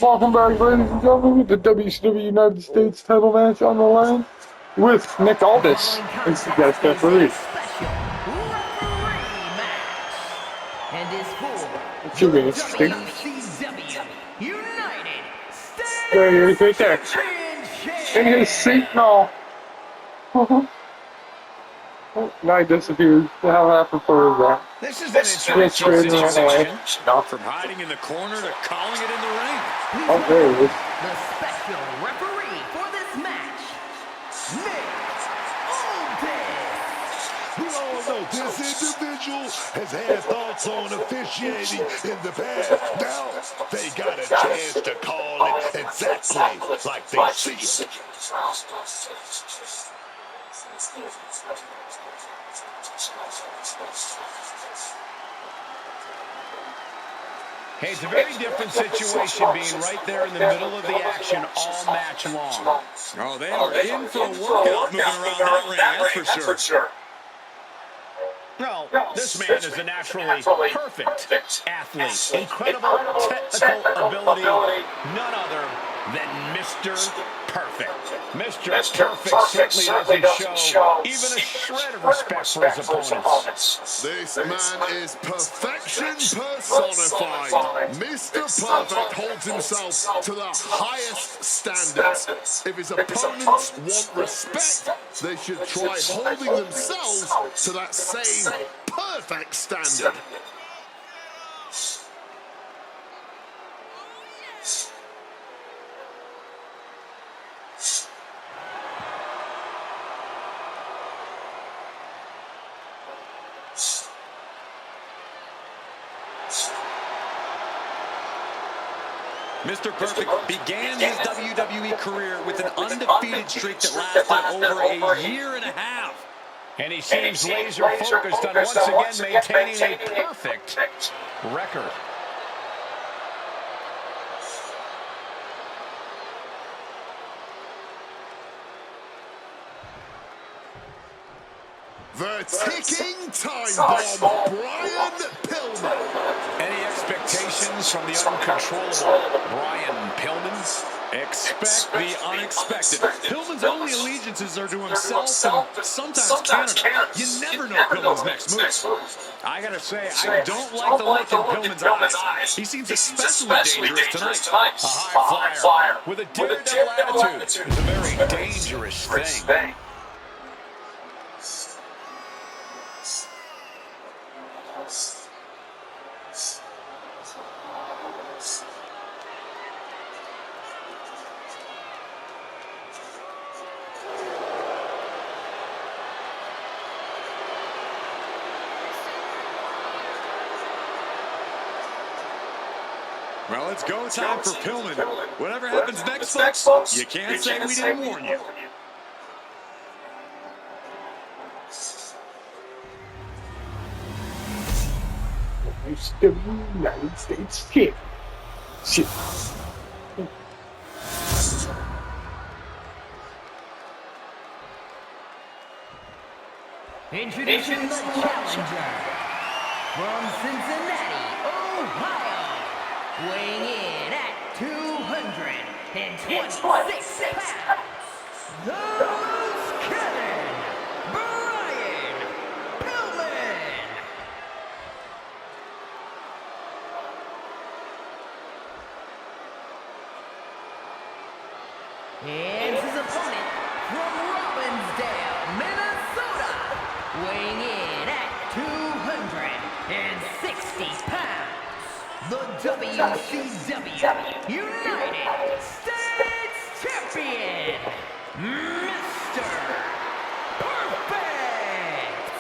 Welcome back, ladies and gentlemen, with the WCW United States title match on the line with Nick Aldis as the guest referee. It should be interesting. WCW United States There he is, right there. In his seat now. Now he disappears. What the hell happened for his This is an interesting situation. From hiding in the corner to calling it in the ring. Oh, there he is. The special referee for this match, Nick Aldis. We all know this individual has had thoughts on officiating in the past. Now they got a chance to call it exactly like they see it. Hey, it's a very different situation being right there in the middle of the action all match long. Oh, they are in for a workout moving around that ring, that's for sure. Well, this man is a naturally perfect athlete. Incredible technical ability. None other than Mr. Perfect. Mr. Perfect certainly doesn't show even a shred of respect for his opponents. This man is perfection personified. Mr. Perfect holds himself to the highest standards. If his opponents want respect, they should try holding themselves to that same perfect standard. Mr. Perfect began his WWE career with an undefeated streak that lasted over a year and a half. And he seems laser focused on once again maintaining a perfect record. The ticking time bomb, Brian Pillman. Any expectations from the uncontrollable Brian Pillman? Expect the unexpected. Pillman's only allegiances are to himself and sometimes Canada. You never know Pillman's next move. I gotta say, I don't like the look in Pillman's eyes. He seems especially dangerous tonight. A high flyer with a daredevil attitude is a very dangerous thing. Well, it's go time for Pillman. Whatever happens next, folks, you can't say we didn't warn you. WCW United States Championship. Introducing the challenger from Cincinnati, Ohio, weighing in at 226 pounds, the Cannon, Brian Pillman. And his opponent from Robbinsdale, Minnesota, weighing in at 260 pounds, the WCW United States Champion, Mr. Perfect!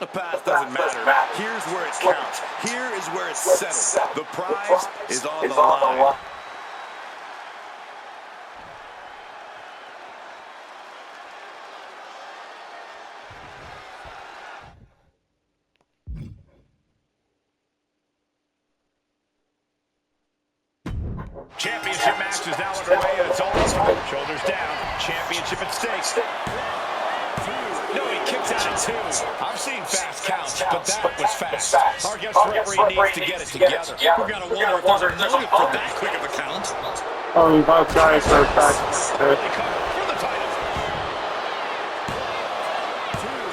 The past doesn't matter. Here's where it counts. Here is where it's settled. The prize is on the line. Championship match is now underway, and it's all over. Shoulders down. Championship at stake. No, he kicks out at 2. I've seen fast counts, but that was fast. Our guest referee needs to get it together. We've got to wonder if there's a motive for that quick of a count. Oh, he's not trying to start back. Early cover for the title.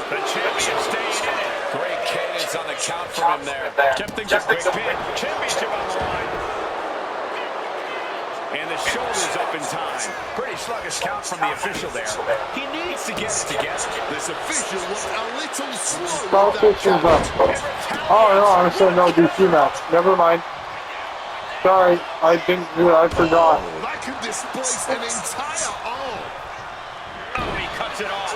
The champion staying in it. Great cadence on the count from him there. Kept things a quick pin. Championship on the line. And the shoulders up in time. Pretty sluggish count from the official there. He needs to get it together. This official was a little slow. Stop fixing up. Oh, no, I said no DC match. Never mind. Sorry, I didn't do it. I forgot. Oh, that could displace an entire arm. Oh, he cuts it off.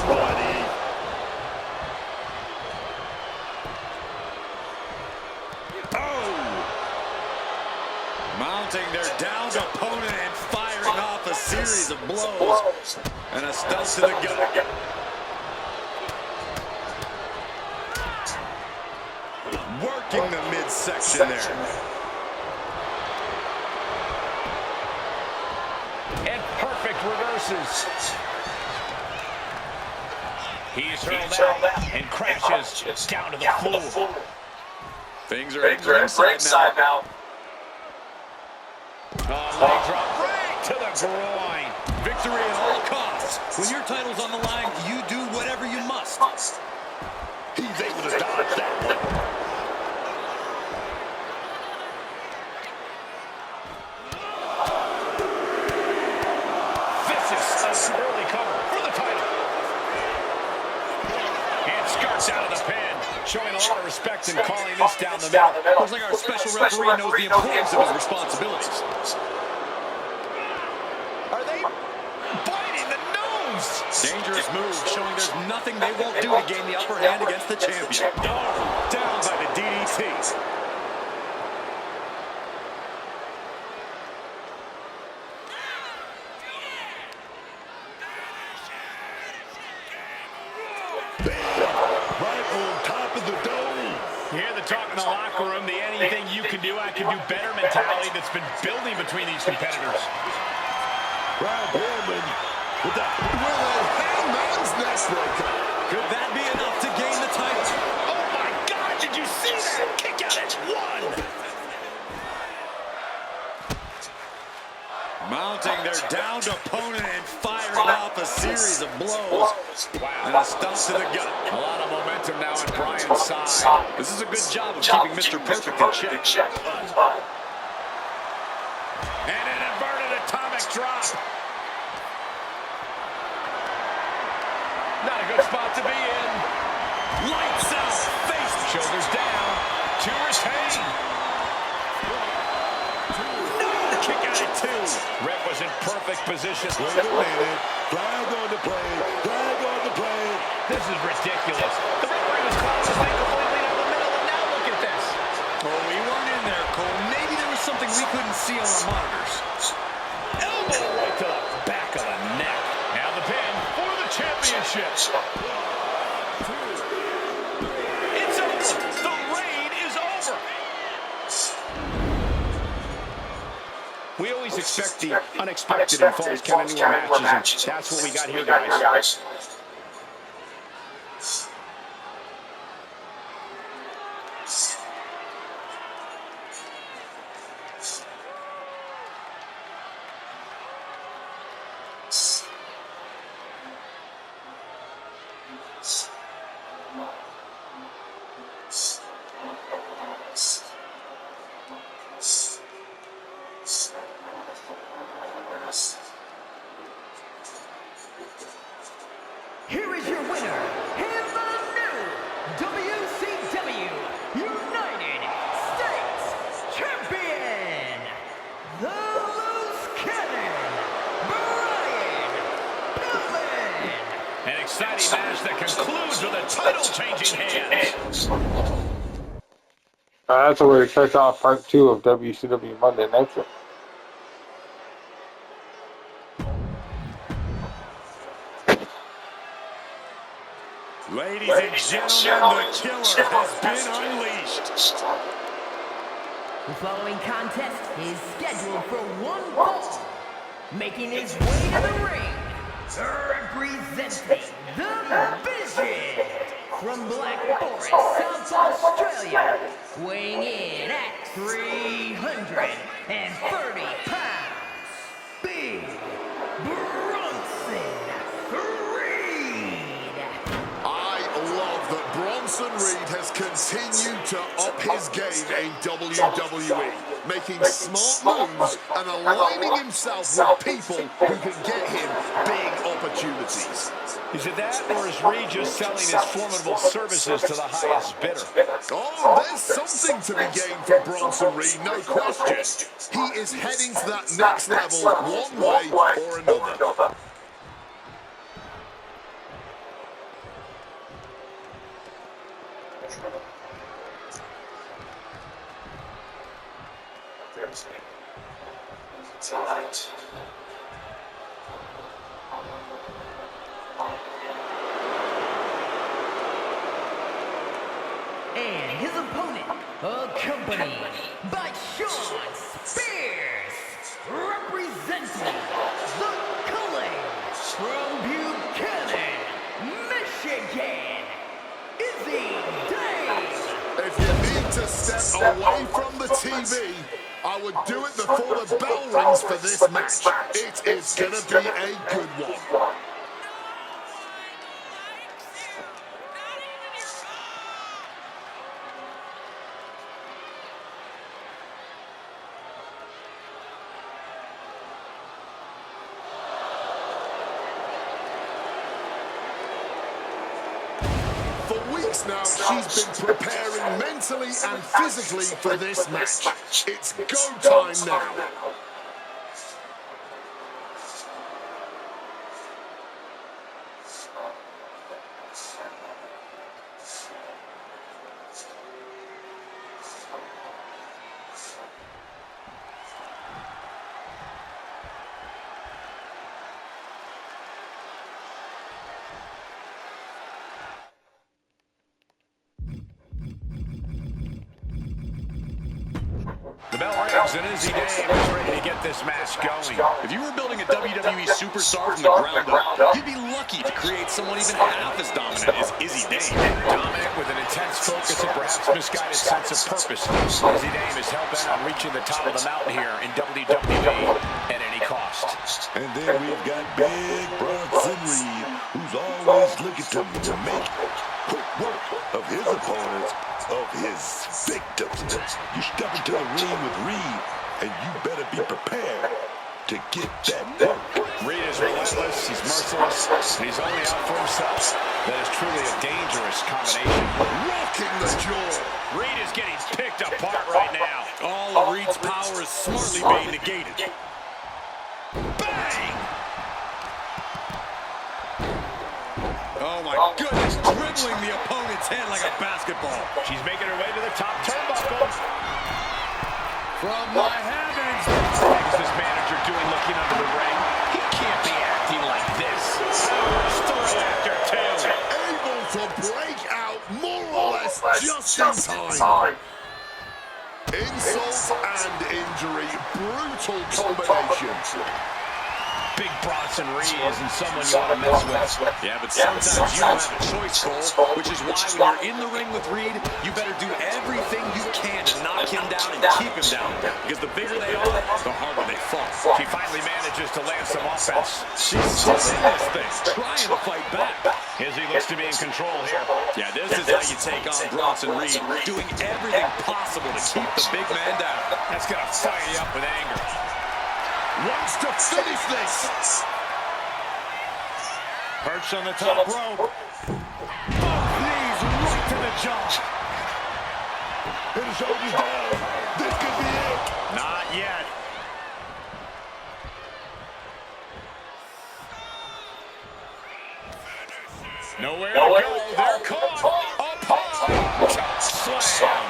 Buddy. Mounting their downed opponent and firing off a series of blows. And a stump to the gut. Working the midsection there. And perfect reverses. He's hurled out and crashes down to the floor. Things are at ringside now. Leg drop right to the groin. Victory at all costs. When your title's on the line, you do whatever you must. He's able to dodge that one. Vicious early cover for the title. And skirts out of the pin. Showing a lot of respect and calling this down the middle. Looks like our special referee knows the importance of his responsibilities. Are they biting the nose? Dangerous move, showing there's nothing they won't do to gain the upper hand against the champion. Oh, down by the DDT. Right on top of the dome. You hear the talk in the locker room, the anything you can do, I can do better mentality that's been building between these competitors. Round Roman with a hangman's neck breaker. Could that be enough to gain the title? Oh my God, did you see that? Kick out at 1. Mounting their downed opponent and firing off a series of blows. And a stump to the gut. A lot of momentum now on Bryan's side. This is a good job of keeping Mr. Perfect in check. And an inverted atomic drop. Not a good spot to be in. Lights out, face. Shoulders down. To retain. No! Kick out at 2. Ref was in perfect position. Wait a minute. Flag on the play. Flag on the play. This is ridiculous. The referee was calling this thing completely down the middle, and now look at this. Oh, we weren't in there, Cole. Maybe there was something we couldn't see on our monitors. Elbow right to the back of the neck. Now the pin for the championship. It's over. The reign is over. We always expect the unexpected and falls count into our matches, and that's what we got here, guys. Here is your winner, and the new WCW United States Champion, the Loose Cannon, Brian Pillman. An exciting match that concludes with a title-changing hands. That's where we kick off part 2 of WCW Monday Nitro. Ladies and gentlemen, the killer has been unleashed. The following contest is scheduled for one fall. Making his way to the ring, representing the Vision from Black Forest, South Australia, weighing in at 330 pounds, Big Bronson Reed. I love that Bronson Reed has continued to up his game in WWE, making smart moves and aligning himself with people who can get him big opportunities. Is it that, or is Reed just selling his formidable services to the highest bidder? Oh, there's something to be gained for Bronson Reed, no question. He is heading to that next level one way or another. Tonight. And his opponent, accompanied by Sean Spears, representing the Culling from Buchanan, Michigan, Izzy Dave. If you need to step away from the TV, I would do it before the bell rings for this match. It is going to be a good one. For weeks now, she's been preparing mentally and physically for this match. It's go time now. The bell rings and Izzy Dave is ready to get this match going. If you were building a WWE superstar from the ground up, you'd be lucky to create someone even half as dominant as Izzy Dave. Dominant with an intense focus and perhaps misguided sense of purpose. Izzy Dave is hell-bent on reaching the top of the mountain here in WWE at any cost. And then we've got Big Bronson Reed, who's always looking to make quick work of his opponents, of his victims. You step into the ring with Reed, and you better be prepared to get that work. Reed is relentless, he's merciless, and he's only out for himself. That is truly a dangerous combination. Rocking the jaw. Reed is getting picked apart right now. All of Reed's power is smartly being negated. Bang! Oh my goodness, dribbling the opponent's head like a basketball. She's making her way to the top turnbuckle. From the heavens. What is this manager doing looking under the ring? He can't be acting like this. Story after two. Able to break out more or less just in time. Insult and injury. Brutal combination. Big Bronson Reed isn't someone you want to mess with. Yeah, but sometimes you don't have a choice, Cole, which is why when you're in the ring with Reed, you better do everything you can to knock him down and keep him down. Because the bigger they are, the harder they fall. She finally manages to land some offense. She's still in this thing, trying to fight back. Izzy looks to be in control here. Yeah, this is how you take on Bronson Reed, doing everything possible to keep the big man down. That's going to fire you up with anger. Wants to finish this. Perched on the top rope. Both knees right to the jaw. And the shoulders down. This could be it. Not yet. Nowhere to go. They're caught. Up high. Chop slam.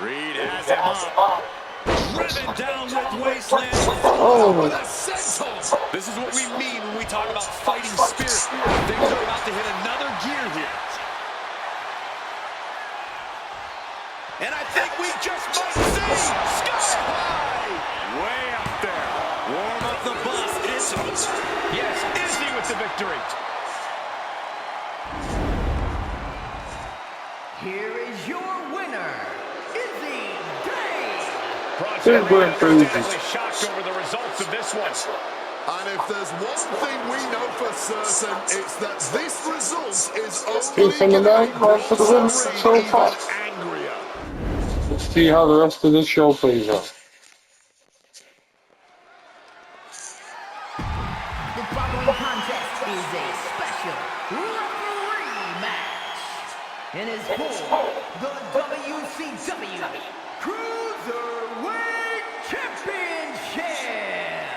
Reed has him up. driven down with wasteland. Oh, This is what we mean when we talk about fighting spirit. Things are about to hit another gear here. And I think we just might see sky high. Way up there. Warm up the bus. It's yes, Izzy with the victory. Here is your winner, Izzy Dave. they're going crazy. Shocked over the results of this one. And if there's one thing we know for certain, it's that this result is Two only from going the to night, one for the make win Bronson so Reed far. even angrier. Let's see how the rest of this show plays out. The following contest is a special referee match and is for the WCW Cruiserweight Championship.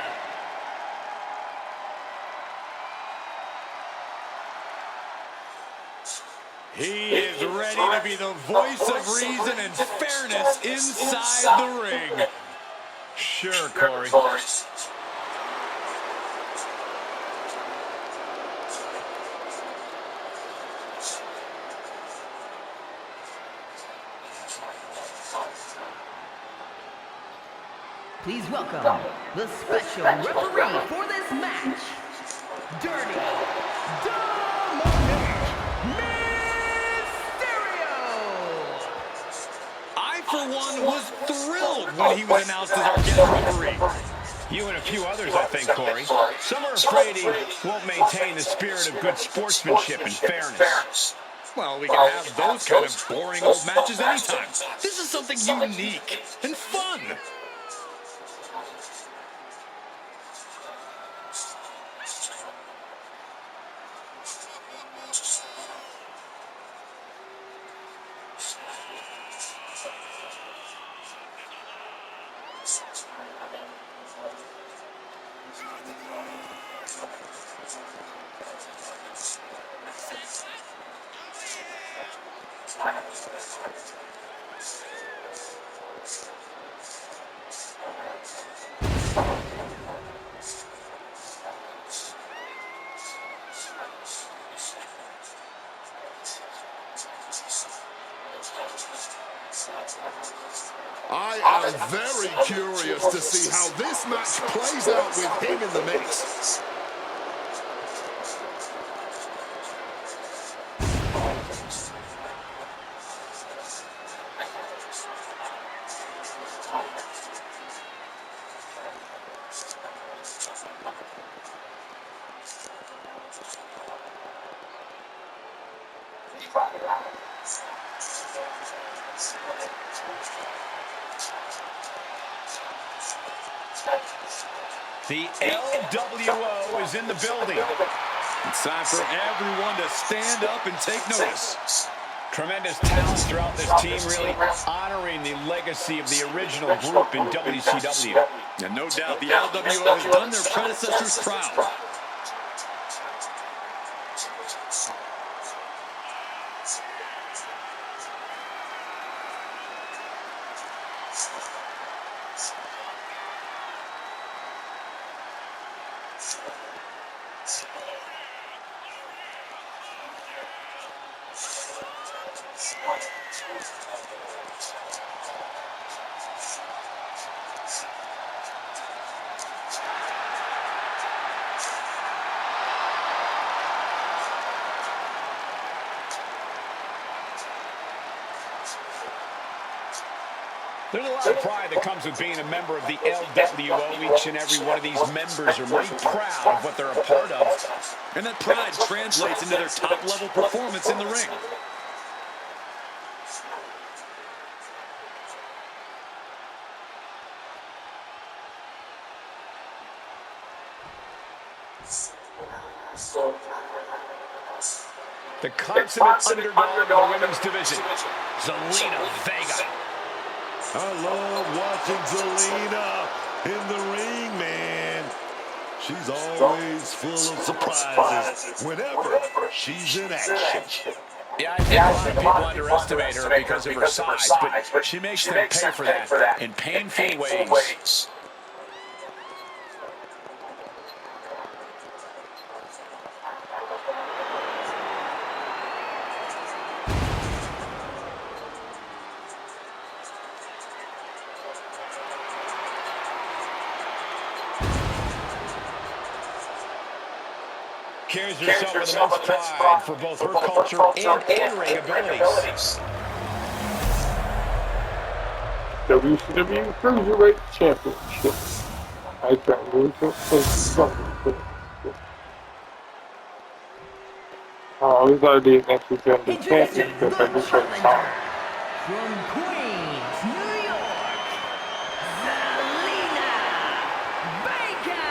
He is ready to be the voice of reason and fairness inside the ring. Sure, Corey. Please welcome the special referee for this match, Dirty Dominic Mysterio. I, for one, was thrilled when he was announced as our guest referee. You and a few others, I think, Corey. Some are afraid he won't maintain the spirit of good sportsmanship and fairness. Well, we can have those kind of boring old matches anytime. This is something unique and fun. I am very curious to see how this match plays out with him in the mix. The LWO is in the building. It's time for everyone to stand up and take notice. Tremendous talent throughout this team, really honoring the legacy of the original group in WCW. And no doubt the LWO has done their predecessors proud. There's a lot of pride that comes with being a member of the LWO. Each and every one of these members are mighty proud of what they're a part of. And that pride translates into their top-level performance in the ring. The consummate underdog in the women's division, Zelina Vega. I love watching Zelina in the ring, man. She's always full of surprises whenever she's in action. Yeah, I think a lot of people underestimate her because of her size, but she makes them pay for that in painful ways. Carries herself with immense pride for both her culture and in-ring abilities. WCW Cruiserweight Championship. I can't believe it. Oh, we gotta do next week's Introducing the championship. I just tried to challenger talk. from Queens, New York, Zelina Vega.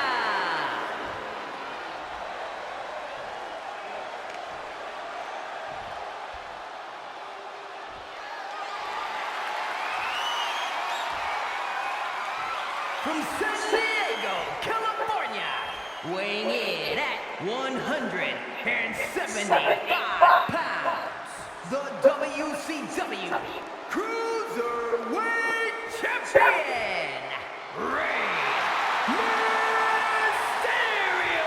From San Diego, California, weighing in at 175 pounds, the WCW Cruiserweight Champion, Rey Mysterio.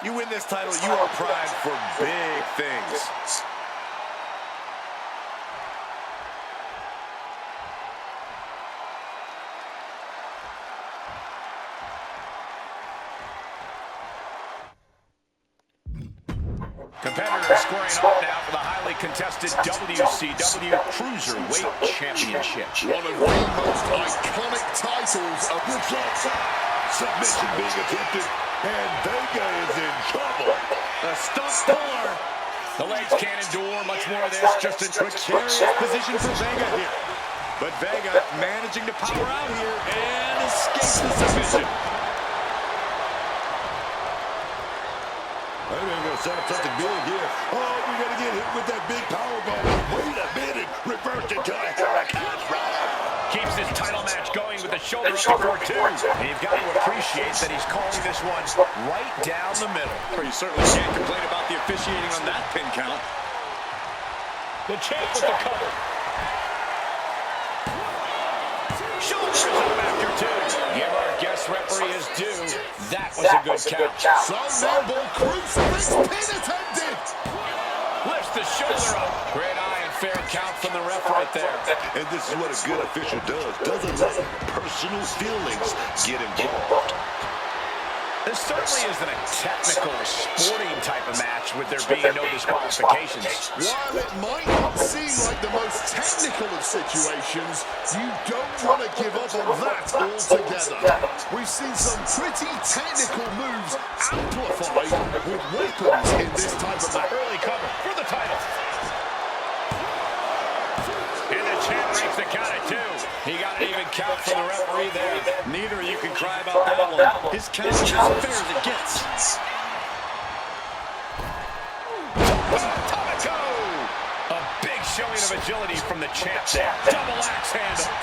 You win this title, you are primed for big things. Competitors squaring off now for the highly contested WCW Cruiserweight Championship. One of the most iconic titles of the Submission being attempted, and Vega is in trouble. A stunt puller. The legs can't endure much more of this. Just a precarious position for Vega here. But Vega managing to power out here and escapes the submission. I think we're going to set up something big here. Oh, we're going to get hit with that big power bomb. Wait a minute. Reversed into a hurricane runner. Keeps this title match going with the shoulder up before two. And you've got to appreciate that he's calling this one right down the middle. Or you certainly can't complain about the officiating on that pin count. The champ with the cover. Shoulders up after two. Give our guest referee his due. That was a good count. So nimble, crucifix pin attempted. Lifts the shoulder up. Great eye and fair count from the ref right there. And this is what a good official does. Doesn't let personal feelings get involved. This certainly isn't a technical, sporting type of match with there being no disqualifications. While it might not seem like the most technical of situations, you don't want to give up on that altogether. We've seen some pretty technical moves amplified with weapons in this type of match. Early cover for the title. And the champ breaks the count at two. He got an even count from the referee there. Neither of you can cry about that one. His count is as fair as it gets. Atomico! A big showing of agility from the champ there. Double axe handle.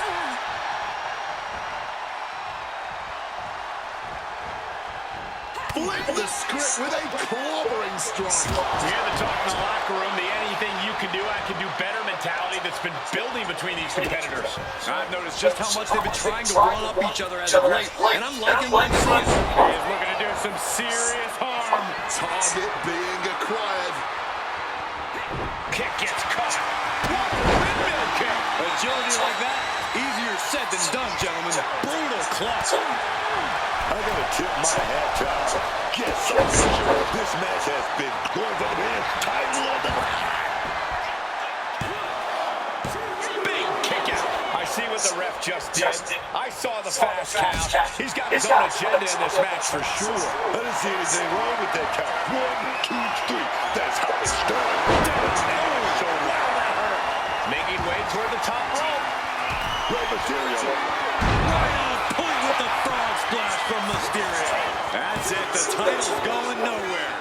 Flip the script with a clobbering strike. You hear the talk in the locker room, the anything you can do, I can do better mentality that's been building between these competitors. I've noticed just how much they've been trying to one-up each other as of late, and I'm liking what I'm seeing. He's looking to do some serious harm. Target being acquired. Kick gets caught. What a windmill kick. Agility like that, easier said than done, gentlemen. Brutal clutch. I gotta tip my hat to our guest official. This match has been going for the man's title on the ground. Big kick out. I see what the ref just did. I saw the fast count. He's got his own agenda in this match for sure. I didn't see anything wrong with that count. 1, 2, 3. That's how it started. Making way toward the top rope. Rey Mysterio. Right on point with the frog splash from Mysterio. That's it, the title's going nowhere.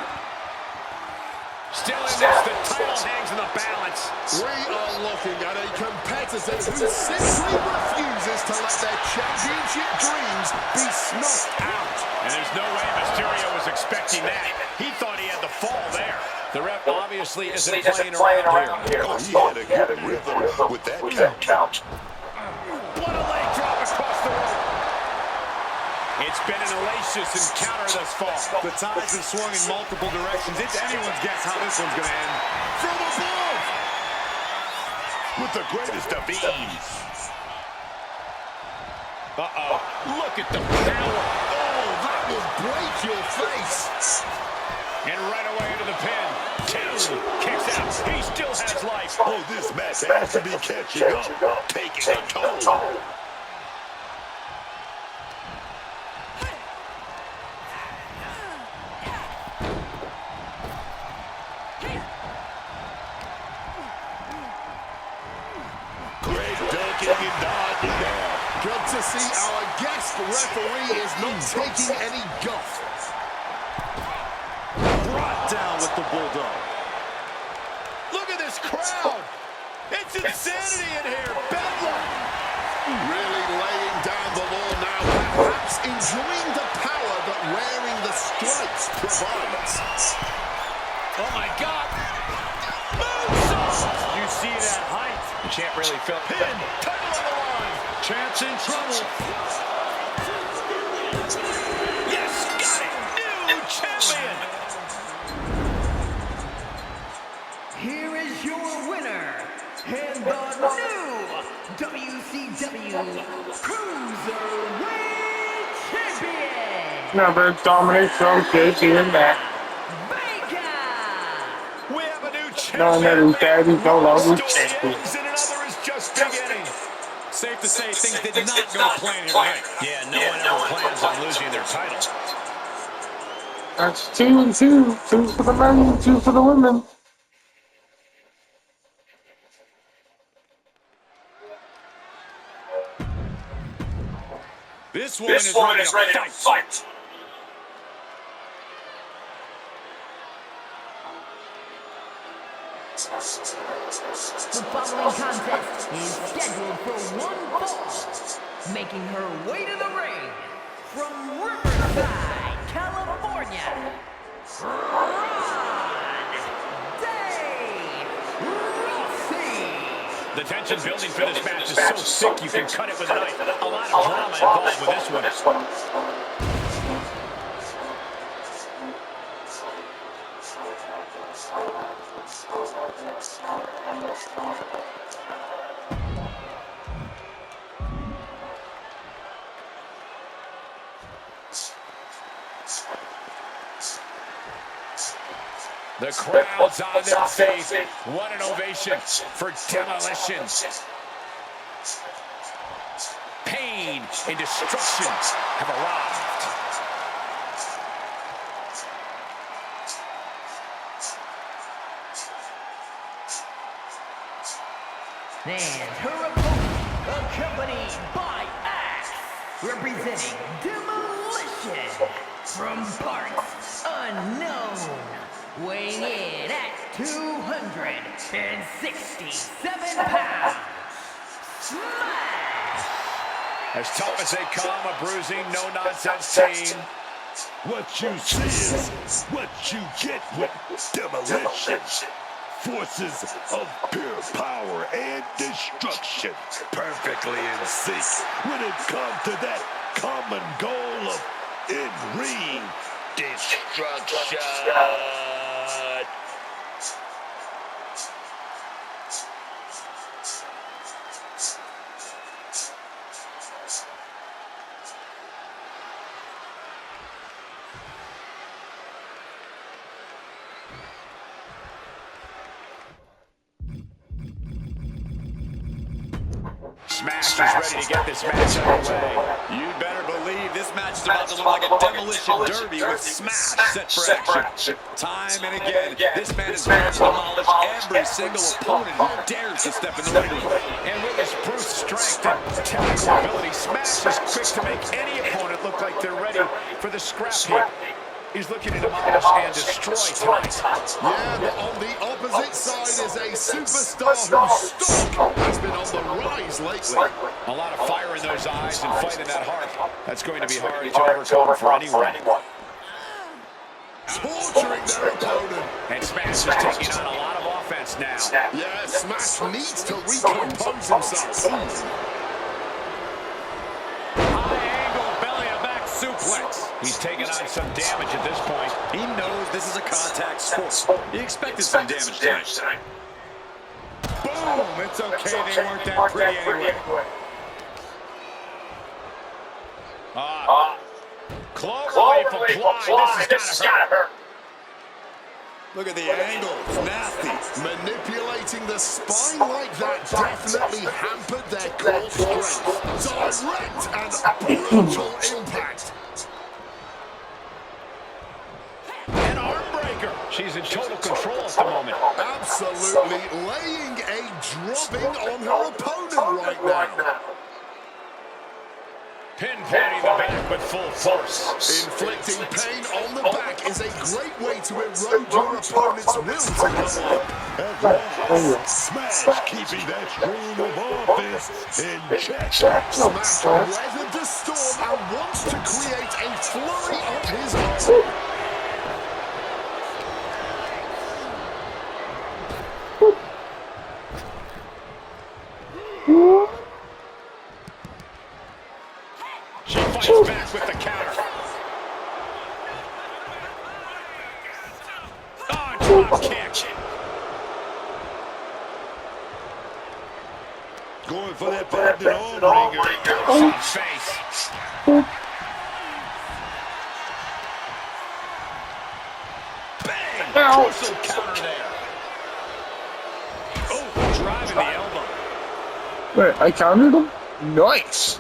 Still in this, the title all hangs in the balance. We are looking at a competitor who simply refuses to let their championship dreams be snuffed out. And there's no way Mysterio was expecting that. He thought he had the fall there. The ref obviously isn't playing around here. Oh, he had a good rhythm with that count. What a leg drop across the rope. It's been an hellacious encounter thus far. The tides have swung in multiple directions. It's anyone's guess how this one's going to end. From above! With the greatest of ease. Uh-oh. Look at the power. Oh, that will break your face. And right away into the pin. Two. Kicks out. He still has life. Oh, this match has to be catching up, taking a toll. Good to see our guest referee is not taking any guff. Brought down with the Bulldog. Look at this crowd. It's insanity in here. Bedlam. Really laying down the law now, perhaps enjoying the power that wearing the stripes provides. Oh, my God. Moonsault. You see that height. The champ really felt pin. Title on the line. Champ's in trouble. Yes, got it. New champion. Here is your winner, and the new WCW Cruiserweight Champion, Never dominate so good doing that. Baker. We have a new champion. No, never daddy, no longer Story champion. ends and another is just beginning. Safe to say things did not go to plan here tonight. Yeah, no one ever plans on losing their title. That's 2 and 2. 2 for the men, 2 for the women. This one is ready to fight. The following contest is scheduled for one fall. Making her way to the ring from Riverside, California, The tension building for this match is so sick you can cut it with a knife. A lot of drama involved with this one. The crowd's on their feet. What an ovation for Demolition. Pain and destruction have arrived. And her opponent, accompanied by Axe, representing Demolition from parts unknown, weighing in at 267 pounds. Smash! As tough as they come, a bruising, no-nonsense team. What you see is what you get with Demolition. Forces of pure power and destruction, perfectly in sync when it comes to that common goal of in-ring destruction. Smash is ready to get this match underway. You better believe this match is about to look like a demolition derby with Smash set for action. Time and again, this man is ready to demolish every single opponent who dares to step in the ring. And with his brute strength and technical ability, Smash is quick to make any opponent look like they're ready for the scrap heap. He's looking to demolish and destroy tonight. Yeah, but on the opposite side is a superstar whose stock has been on the rise lately. A lot of fire in those eyes and fight in that heart. That's going to be hard to overcome for anyone. Torturing their opponent. And Smash is taking on a lot of offense now. Yeah, Smash needs to recompose himself. High-angle belly-to-back suplex. He's taking on some damage at this point. He knows this is a contact sport. He expected some damage tonight. Boom! It's okay, they weren't that pretty anyway. Cloverleaf applied. This has gotta hurt. Look at the angle. It's nasty. Manipulating the spine like that definitely hampered their core strength. Direct and brutal impact. An arm breaker. She's in total control at the moment. Absolutely laying a drubbing on her opponent right now. Pinpointing the back with full force. Inflicting pain on the back is a great way to erode your opponent's will to level up. Smash keeping that stream of offense in check. Smash weathered the storm and wants to create a flurry of his own. She fights back with the counter. Oh, drop kick. Going for that banded arm ringer. Some face. Bang! Crucial counter there. Oh, driving the elbow. Wait, I countered him? Nice.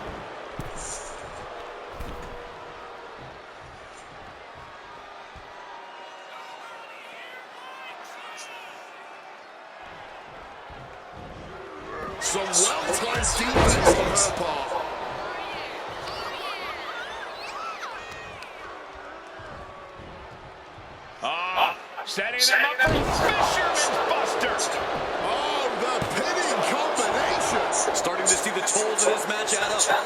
Some well-timed defense on her part. Setting them up for Fisherman's Buster. Oh, the pinning combination. Starting to see the tolls of this match add up.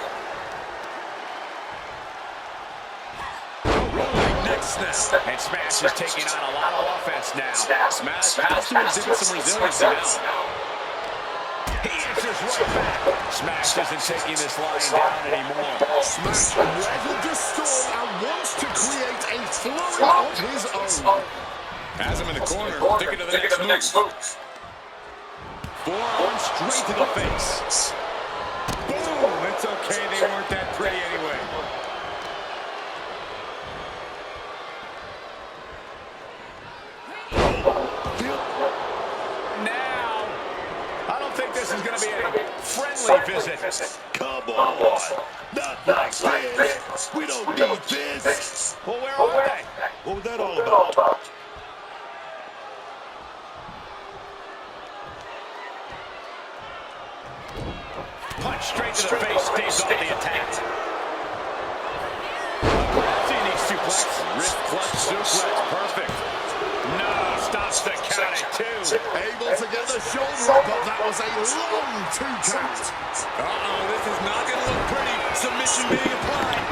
Rolling neck snap. And Smash is taking on a lot of offense now. Smash has to exhibit some resiliency now. He answers right back. Smash isn't taking this line down anymore. Smash weathered the storm and wants to create a flurry of his own. Has him in the corner, thinking of the next move. Forearm straight to the face. Boom! It's okay, they weren't that pretty anyway. Now, I don't think this is going to be a friendly visit. Come on. Not like this. We don't need this. Well, where are they? What was that all about? Punch straight to the face, stays off the attack. Aggressive knee suplex. Wrist clutch suplex, perfect. No, stops the count at 2. Able to get the shoulder up, but that was a long 2 count. This is not going to look pretty. Submission being applied.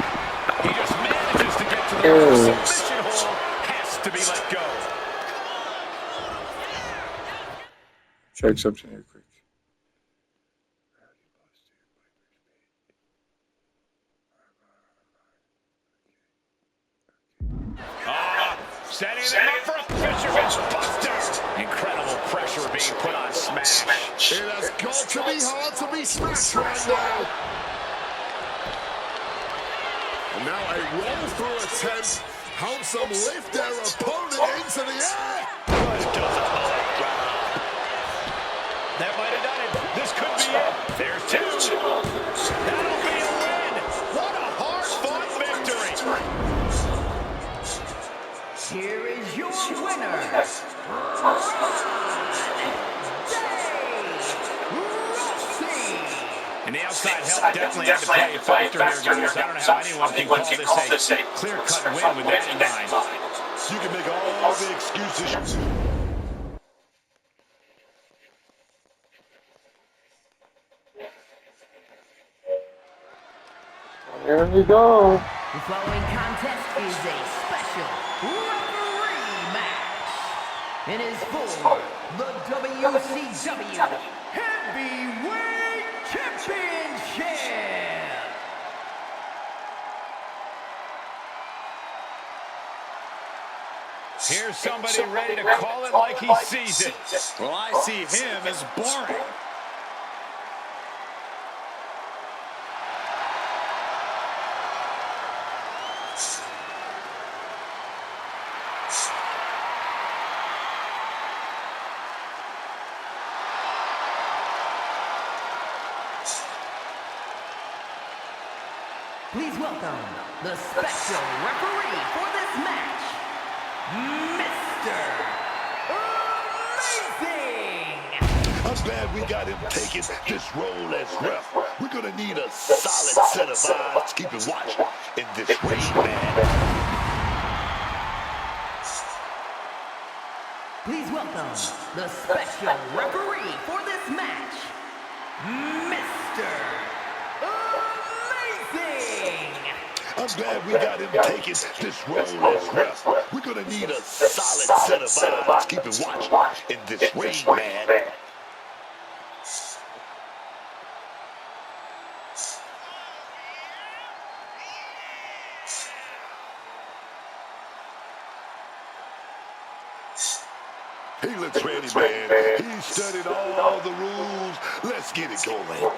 He just manages to get to the submission hold. Has to be let go. Check something here quick. Setting them up for a Fisherman's Buster. Incredible pressure being put on Smash. It has got to be hard to be Smash right now. And now a roll-through attempt helps them lift their opponent into the air. That might have done it. This could be it. There's 2. That'll be a win. What a hard-fought victory. Here is your winner, And the outside help definitely definitely have to play a factor here, guys. I don't know how anyone can call this a clear-cut win with that in mind. You can make all the excuses. Here we go. The following contest is a special referee match. It is for the WCW Heavyweight Championship. Here's somebody ready to call it like he sees it. Well, I see him as boring. Please welcome the special referee for this match, Mr. Amazing! I'm glad we got him taking this role as ref. We're gonna need a solid set of eyes keeping watch in this ring, man. Please welcome the special referee for this match, Mr. Amazing! I'm glad we got him taking this role as ref. We're gonna need a solid set of eyes keeping watch in this ring, man. He looks ready, man. He studied all the rules. Let's get it going.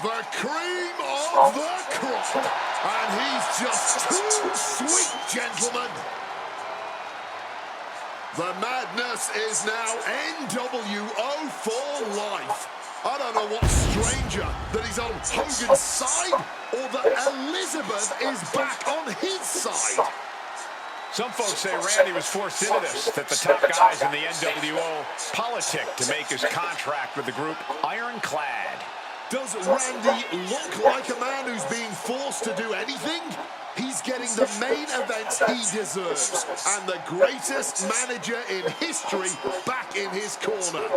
The cream of the crop. And he's just too sweet, gentlemen. The madness is now NWO for life. I don't know what's stranger, that he's on Hogan's side or that Elizabeth is back on his side. Some folks say Randy was forced into this, that the top guys in the NWO politic to make his contract with the group ironclad. Does Randy look like a man who's being forced to do anything? He's getting the main events he deserves and the greatest manager in history back in his corner.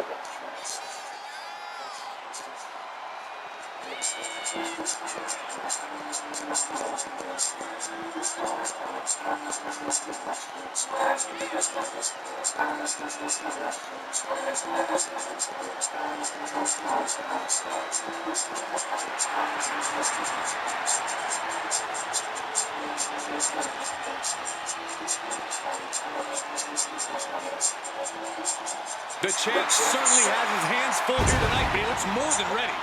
The champ certainly has his hands full here tonight, but he looks more than ready.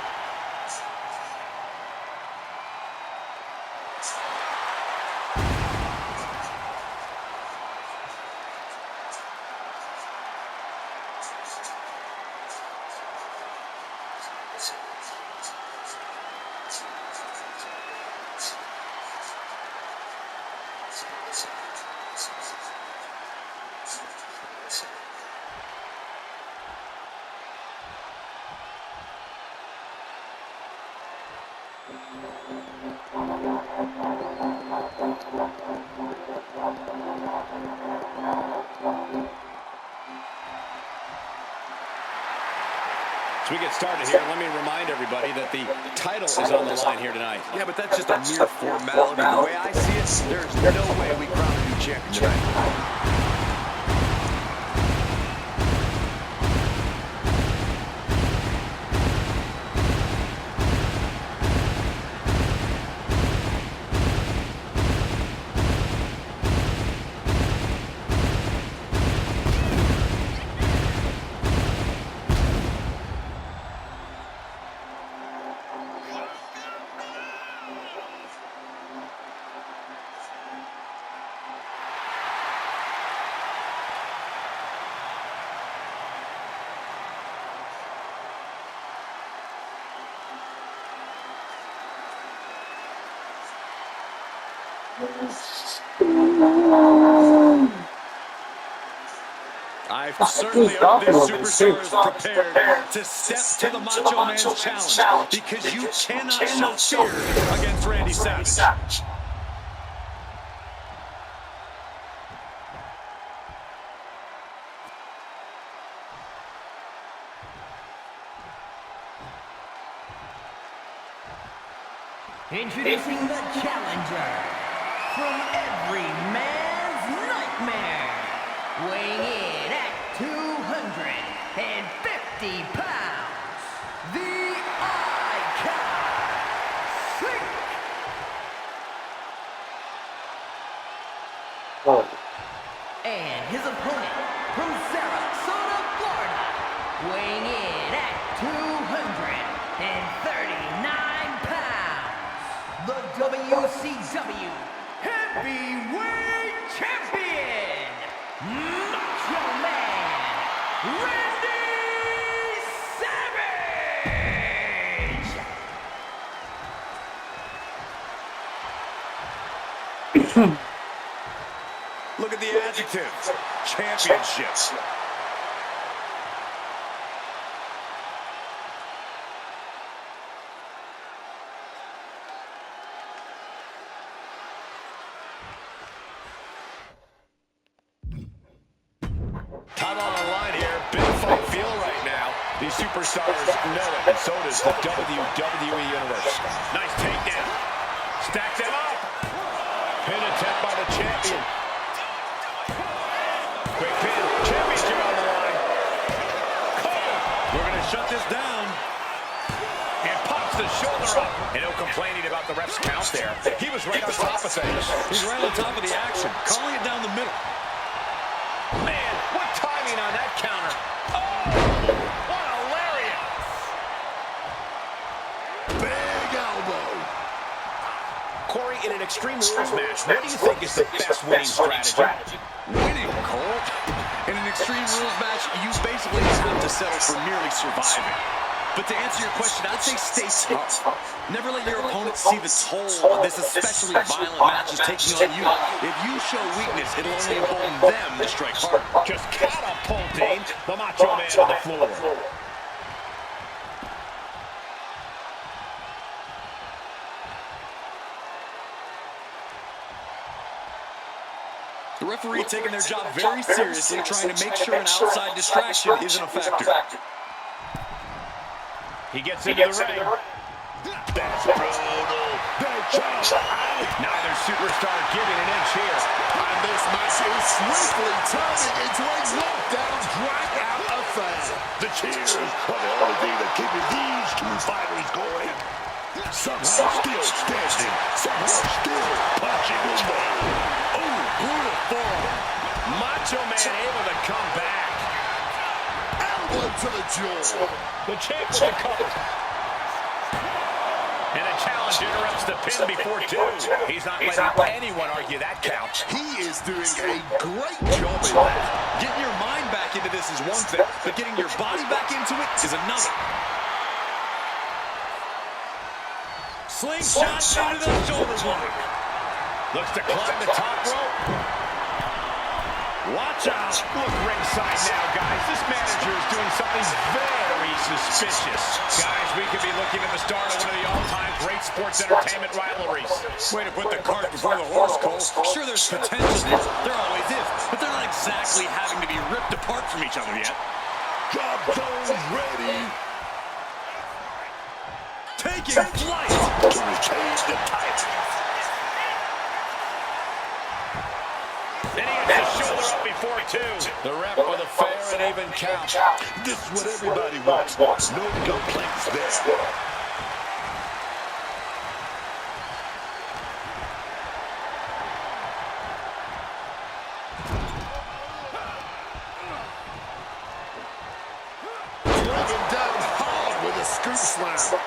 As we get started here, let me remind everybody that the title is on the line here tonight. Yeah, but that's just a mere formality. The way I see it, there's no way we crown a new champion tonight. I've certainly heard this superstar is prepared to step to the Macho Man's challenge because you cannot show fear against Randy Savage. Introducing the challenger from every man's nightmare, weighing in at 250 pounds, the Icon, Oh. and his opponent from Sarasota, Florida, weighing in at 239 pounds, the WCW Heavyweight Champion, Macho Man, Randy Savage! Look at the adjective, championships. Time on the line here, big fight feel right now. These superstars know it, and so does the WWE Universe. Nice takedown. Stack them up. Pin attempt by the champion. Quick pin, championship on the line. We're going to shut this down. And pops the shoulder up. And no complaining about the ref's count there. He was right on top of things. He's right on top of the action, calling it down the middle. Man, what timing on that counter. Oh, what a lariat. Big elbow. Corey, in an Extreme Rules match, what do you think is the best winning strategy? Winning, Cole. In an Extreme Rules match, you basically have to settle for merely surviving. But to answer your question, I'd say stay tough. Never let your opponent see the toll of this especially violent match is taking on you. If you show weakness, it'll only embolden them to strike harder. Just catapulting the Macho Man to the floor. The referee taking their job very seriously, trying to make sure an outside distraction isn't a factor. He gets into the ring. That's brutal. Neither superstar giving an inch here. And this match is swiftly turning into a knockdown, drag-out affair. The cheers are the only thing that keeping these two fighters going. Somehow still standing, somehow still punching away. Oh, brutal form. Macho Man able to come back. Elbow to the jaw. The champ with the cover. And the challenge interrupts the pin before two. He's not letting anyone argue that count. He is doing a great job in that. Getting your mind back into this is one thing, but getting your body back into it is another. Slingshot into the shoulder block. Looks to climb the top rope. Watch out. Look ringside now, guys. This manager is doing something very suspicious. Guys, we could be looking at the start of one of the all-time great sports entertainment rivalries. Way to put the cart before the horse, Cole. Sure, there's potential there. There always is. But they're not exactly having to be ripped apart from each other yet. Drop those ready. Taking flight. To retain the title. Then he gets the shoulder up before two. The ref with a fair and even count. This is what everybody wants. No complaints there. Driving down hard with a scoop slam.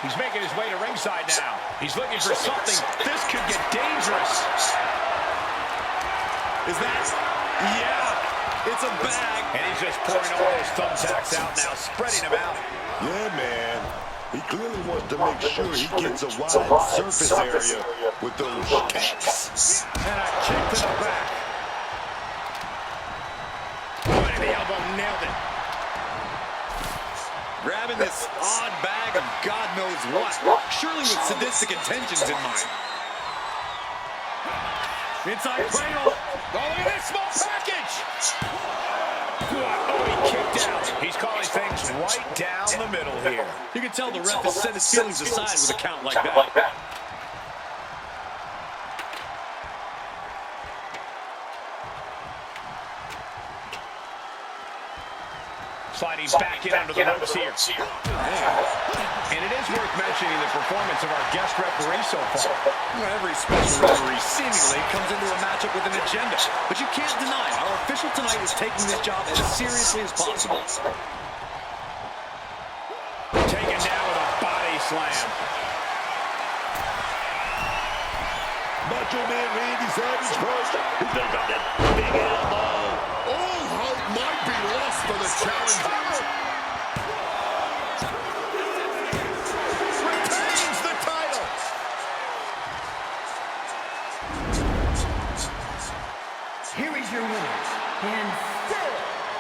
He's making his way to ringside now. He's looking for something. This could get dangerous. Is that? Yeah, it's a bag. And he's just pouring all those thumbtacks out now, spreading them out. Yeah, man. He clearly wants to make sure he gets a wide surface area with those kicks. And a kick to the back. Right, the elbow nailed it. Grabbing this odd bag of God knows what. Surely with sadistic intentions in mind. Inside cradle. Oh, look at this small package. Oh, he kicked out. He's calling things right down the middle here. You can tell the ref has set his feelings aside with a count like that. Sliding back in under the ropes here. And it is worth mentioning the performance of our guest referee so far. Every special referee seemingly comes into a matchup with an agenda. But you can't deny our official tonight is taking this job as seriously as possible. Taken down with a body slam. Macho Man Randy Savage first. He's gonna drop that big elbow. All hope might be lost for the challenger. Retains the title. Here is your winner, and still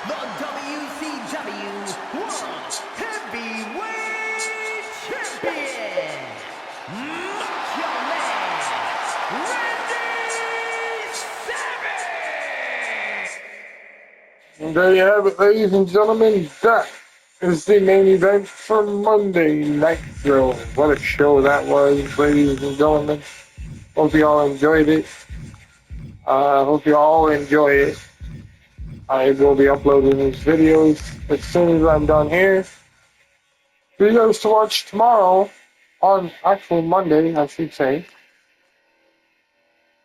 the WCW World Heavyweight Champion, Macho Man Randy Savage! And there you have it, ladies and gentlemen. That is the main event for Monday Nitro. What a show that was, ladies and gentlemen. Hope you all enjoyed it. Hope you all enjoy it. I will be uploading these videos as soon as I'm done here. For you guys to watch tomorrow, on actual Monday, I should say.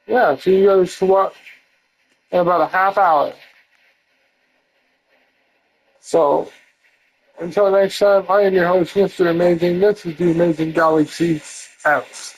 Yeah, for you guys to watch in about a half hour. So, until next time, I am your host, Mr. Amazing. This is the Amazing Galaxy out.